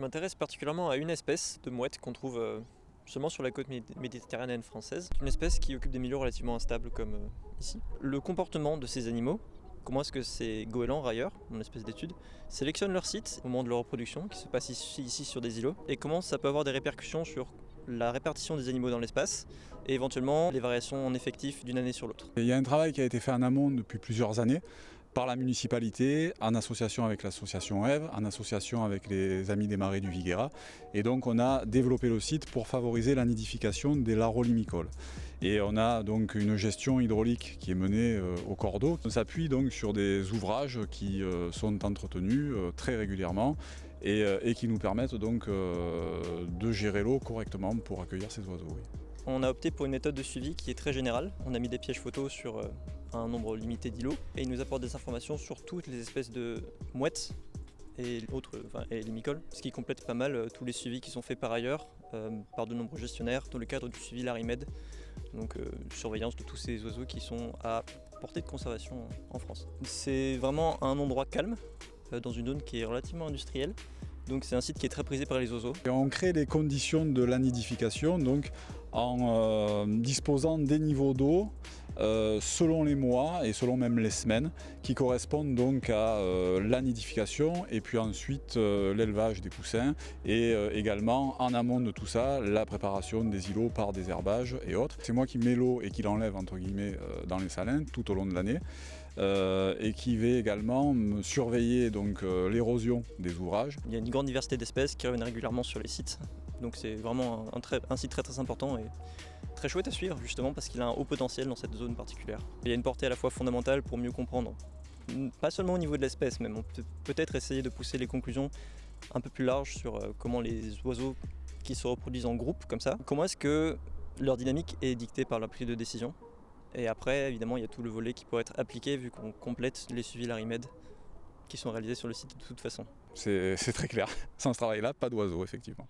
Je m'intéresse particulièrement à une espèce de mouette qu'on trouve seulement sur la côte méditerranéenne française. C'est une espèce qui occupe des milieux relativement instables comme ici. Le comportement de ces animaux, comment est-ce que ces goélands railleurs, mon espèce d'étude, sélectionnent leur site au moment de leur reproduction, qui se passe ici sur des îlots, et comment ça peut avoir des répercussions sur la répartition des animaux dans l'espace et éventuellement les variations en effectifs d'une année sur l'autre. Il y a un travail qui a été fait en amont depuis plusieurs années par la municipalité, en association avec l'association Ève, en association avec les Amis des Marais du Viguera. Et donc on a développé le site pour favoriser la nidification des larraux limicoles. Et on a donc une gestion hydraulique qui est menée au cordeau. On s'appuie donc sur des ouvrages qui sont entretenus très régulièrement et qui nous permettent donc de gérer l'eau correctement pour accueillir ces oiseaux. Oui. On a opté pour une méthode de suivi qui est très générale. On a mis des pièges photos sur un nombre limité d'îlots et il nous apporte des informations sur toutes les espèces de mouettes et autres, et limicoles, ce qui complète pas mal tous les suivis qui sont faits par ailleurs par de nombreux gestionnaires dans le cadre du suivi Larimed, donc surveillance de tous ces oiseaux qui sont à portée de conservation en France. C'est vraiment un endroit calme dans une zone qui est relativement industrielle. Donc c'est un site qui est très prisé par les oiseaux. Et on crée les conditions de la nidification donc en disposant des niveaux d'eau selon les mois et selon même les semaines qui correspondent donc à la nidification et puis ensuite l'élevage des poussins et également en amont de tout ça la préparation des îlots par des herbages et autres. C'est moi qui mets l'eau et qui l'enlève entre guillemets dans les salins tout au long de l'année et qui vais également surveiller donc l'érosion des ouvrages. Il y a une grande diversité d'espèces qui reviennent régulièrement sur les sites, donc c'est vraiment un site très important et très chouette à suivre justement parce qu'il a un haut potentiel dans cette zone particulière. Il y a une portée à la fois fondamentale pour mieux comprendre, pas seulement au niveau de l'espèce, mais on peut peut-être essayer de pousser les conclusions un peu plus larges sur comment les oiseaux qui se reproduisent en groupe comme ça, comment est-ce que leur dynamique est dictée par la prise de décision. Et après, évidemment, il y a tout le volet qui pourrait être appliqué vu qu'on complète les suivis Larimed qui sont réalisés sur le site de toute façon. C'est très clair. Sans ce travail-là, pas d'oiseaux, effectivement.